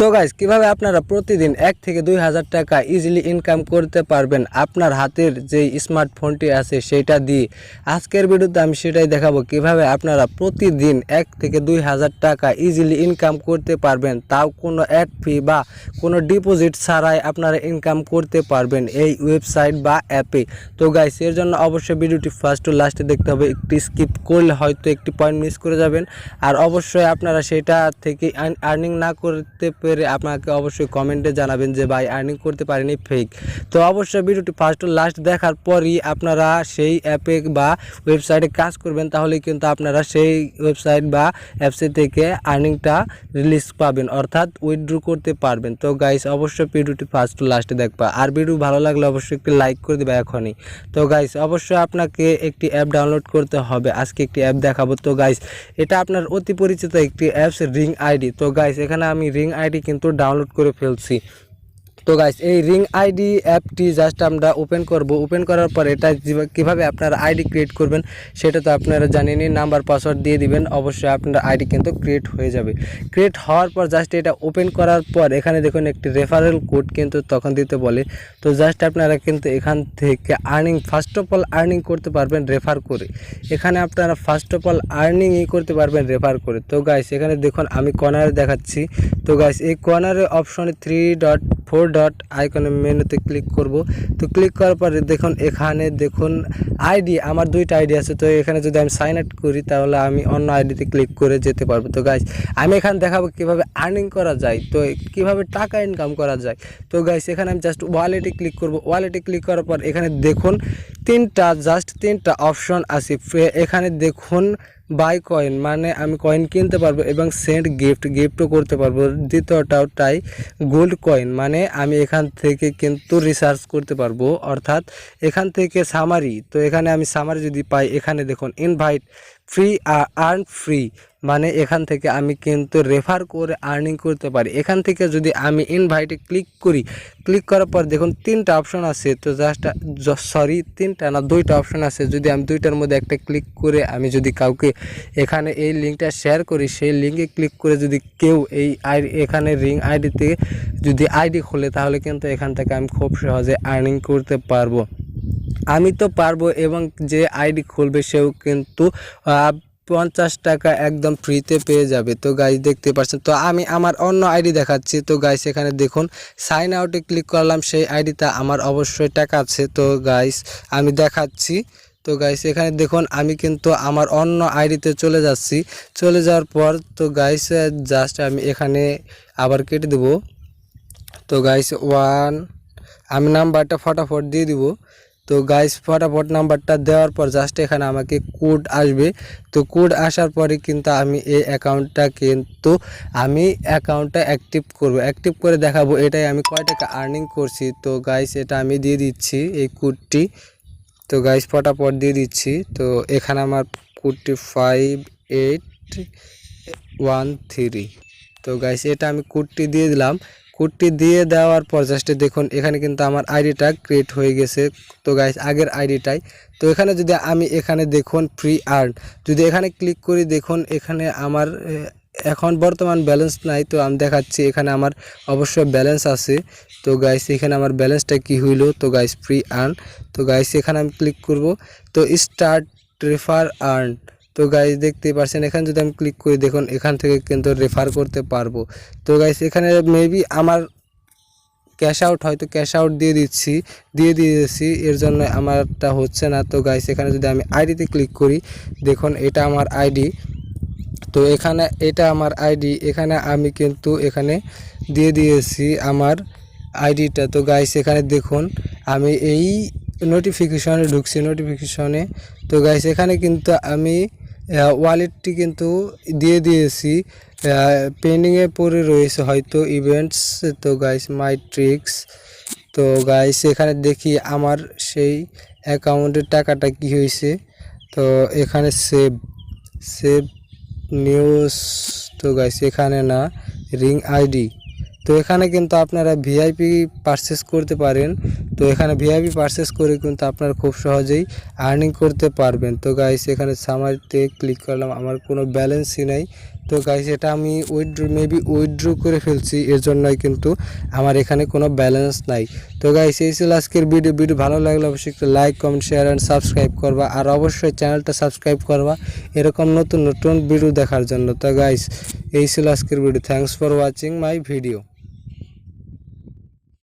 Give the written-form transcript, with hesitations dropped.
So guys কিভাবে আপনারা প্রতিদিন 1 থেকে 2000 টাকা ইজিলি ইনকাম করতে পারবেন আপনার হাতের যে স্মার্টফোনটি আছে সেটা দিয়ে আজকের ভিডিওতে আমি সেটাই দেখাবো কিভাবে আপনারা প্রতিদিন 1 থেকে 2000 টাকা ইজিলি ইনকাম করতে পারবেন, তাও কোনো অ্যাড ফি বা কোনো ডিপোজিট ছাড়াই আপনারা ইনকাম করতে পারবেন এই ওয়েবসাইট বা অ্যাপে। তো গাইস এর জন্য অবশ্যই ভিডিওটি ফার্স্ট টু লাস্টে দেখতে হবে, একটু স্কিপ করলে হয়তো একটি পয়েন্ট মিস করে যাবেন। আর অবশ্যই আপনারা সেটা থেকে আর্নিং না করতে পেরে আপনাকে অবশ্যই কমেন্টে জানাবেন যে ভাই আর্নিং করতে পারেনি ফেক। তো অবশ্যই ভিডিওটি ফার্স্ট টু লাস্ট দেখার পরই আপনারা সেই অ্যাপে বা ওয়েবসাইটে কাজ করবেন, তাহলে কিন্তু আপনারা সেই ওয়েবসাইট বা অ্যাপসে থেকে আর্নিংটা রিলিজ পাবেন, অর্থাৎ উইথড্র করতে পারবেন। তো গাইস অবশ্যই ভিডিওটি ফার্স্ট টু লাস্টে দেখবা, আর ভিডিও ভালো লাগলে অবশ্যই একটি লাইক করে দেবে এখনই। তো গাইস অবশ্যই আপনাকে একটি অ্যাপ ডাউনলোড করতে হবে, আজকে একটি অ্যাপ দেখাবো। তো গাইস এটা আপনার অতি পরিচিত একটি অ্যাপস রিং আইডি। তো গাইস এখানে আমি রিং আইডি কিন্তু ডাউনলোড করে ফেলছি। তো গাইস এই রিং আইডি অ্যাপটি জাস্ট আমরা ওপেন করব। ওপেন করার পর এটা কিভাবে আপনারা আইডি ক্রিয়েট করবেন সেটা তো আপনারা জানেনই, নাম্বার পাসওয়ার্ড দিয়ে দিবেন, অবশ্যই আপনার আইডি কিন্তু ক্রিয়েট হয়ে যাবে। ক্রিয়েট হওয়ার পর জাস্ট এটা ওপেন করার পর এখানে দেখুন একটি রেফারেল কোড কিন্তু তখন দিতে বলে। তো জাস্ট আপনারা কিন্তু এখান থেকে earning first of all earning করতে পারবেন রেফার করে। এখানে আপনারা ফার্স্ট অফ অল আর্নিংই করতে পারবেন রেফার করে। তো গাইস এখানে দেখুন আমি কর্নারে দেখাচ্ছি। তো গাইস এই কর্নারে অপশনে 3.4 ডট আইকনের মেনুতে ক্লিক করব। তো ক্লিক করার পরে দেখুন এখানে দেখুন আইডি, আমার দুইটা আইডি আছে। তো এখানে যদি আমি সাইন আপ করি তাহলে আমি অন্য আইডিতে ক্লিক করে যেতে পারবো। তো গাইস আমি এখানে দেখাবো কিভাবে আর্নিং করা যায়, তো কিভাবে টাকা ইনকাম করা যায়। তো গাইস এখানে আমি জাস্ট ওয়ালেটে ক্লিক করব। ওয়ালেটে ক্লিক করার পর এখানে দেখুন তিনটা অপশন আছে। এখানে দেখুন বাই কয়েন, মানে আমি কয়েন কিনতে পারবো, এবং সেন্ড গিফটও করতে পারবো। দ্বিতীয়টাও তাই, গোল্ড কয়েন, মানে আমি এখান থেকে কিন্তু রিসার্চ করতে পারবো, অর্থাৎ এখান থেকে সামারি। তো এখানে আমি সামারি যদি পাই, এখানে দেখুন ইনভাইট ফ্রি আর্ন ফ্রি, মানে এখান থেকে আমি কিন্তু রেফার করে আর্নিং করতে পারি। এখান থেকে যদি আমি ইনভাইটে ক্লিক করি, ক্লিক করার পর দেখুন তিনটা অপশন আছে। তো দুইটা অপশন আছে। যদি আমি দুইটার মধ্যে একটা ক্লিক করে আমি যদি কাউকে এখানে এই লিঙ্কটা শেয়ার করি, সেই লিঙ্কে ক্লিক করে যদি কেউ এই এখানে রিং আইডিতে যদি আইডি খোলে, তাহলে কিন্তু এখান থেকে আমি খুব সহজে আর্নিং করতে পারবো। আমি তো পারবো, এবং যে আইডি খুলবে সেও কিন্তু 50 টাকা একদম ফ্রিতে পেয়ে যাবে। তো গাইস দেখতে পাচ্ছেন, তো আমি আমার অন্য আইডি দেখাচ্ছি। তো গাইস এখানে দেখুন সাইন আউটে ক্লিক করলাম, সেই আইডিতে আমার অবশ্যই টাকা আছে। তো গাইস আমি দেখাচ্ছি। তো গাইস এখানে দেখুন আমি কিন্তু আমার অন্য আইডিতে চলে যাচ্ছি। চলে যাওয়ার পর তো গাইস জাস্ট আমি এখানে আবার কেটে দেব। তো গাইস আমি নাম্বারটা ফটাফট দিয়ে দিব। তো গাইস ফটাফট নাম্বারটা দেওয়ার পর জাস্ট এখানে আমাকে কোড আসবে। তো কোড আসার পরে কিন্তু আমি এই অ্যাকাউন্টটা অ্যাক্টিভ করব। অ্যাক্টিভ করে দেখাবো এটাই আমি কয় টাকা আর্নিং করছি। তো গাইস এটা আমি দিয়ে দিচ্ছি এই কোডটি। তো গাইস ফটাফট দিয়ে দিচ্ছি। তো এখানে আমার কোডটি 5813। তো গাইস এটা আমি কোডটি দিয়ে দিলাম। কোডটি দিয়ে দেওয়ার পর জাস্ট দেখুন এখানে কিন্তু আমার আইডিটা ক্রিয়েট হয়ে গেছে। তো গাইস আগের আইডিটাই। তো এখানে যদি আমি এখানে দেখুন ফ্রি আর্ন, যদি এখানে ক্লিক করি, দেখুন এখানে আমার এখন বর্তমান ব্যালেন্স নাই। তো আমি দেখাচ্ছি এখানে আমার অবশ্যই ব্যালেন্স আছে। তো গাইস এখানে আমার ব্যালেন্সটা কি হইলো, তো গাইস ফ্রি আর্ন। তো গাইস এখানে আমি ক্লিক করব। তো স্টার্ট রেফার আর্ন। তো গাইস দেখতেই পাচ্ছেন এখানে যদি আমি ক্লিক করি, দেখুন এখান থেকে কিন্তু রেফার করতে পারবো। তো গাইস এখানে মেবি আমার ক্যাশ আউট, হয়তো ক্যাশ আউট দিয়ে দিয়েছি, এর জন্য আমারটা হচ্ছে না। তো গাইস এখানে যদি আমি আইডিতে ক্লিক করি, দেখুন এটা আমার আইডি। তো এখানে এটা আমার আইডি, এখানে আমি কিন্তু এখানে দিয়ে দিয়েছি আমার আইডিটা। তো গাইস এখানে দেখুন আমি এই নোটিফিকেশনে ঢুকছি, নোটিফিকেশনে। তো গাইস এখানে কিন্তু আমি ওয়ালেটটি কিন্তু দিয়ে দিয়েছি, পেন্ডিংয়ে পড়ে রয়েছে হয়তো ইভেন্টস। তো গাইস মাই ট্রিক্স। তো গাইস এখানে দেখি আমার সেই অ্যাকাউন্টের টাকাটা কি হয়েছে। তো এখানে সেভ নিউজ। তো গাইস এখানে না, রিং আইডি। তো এখানে কিন্তু আপনারা ভিআইপি পারচেস করতে পারেন। তো এখানে ভিআইপি পারচেস করে কিন্তু আপনারা খুব সহজেই আর্নিং করতে পারবেন। তো গাইস এখানে সামারিতে ক্লিক করলাম, আমার কোনো ব্যালেন্সই নাই। তো গাইস এটা আমি উইথড্র করে ফেলছি, এর জন্যই কিন্তু আমার এখানে কোনো ব্যালেন্স নাই। তো গাইস এই ছিল আজকের ভিডিও ভালো লাগলে অবশ্যই একটু like comment share and subscribe করবা, আর অবশ্যই চ্যানেলটা সাবস্ক্রাইব করবা এরকম নতুন নতুন ভিডিও দেখার জন্য। তো গাইস এই ছিল আজকের video. Thanks for watching my video.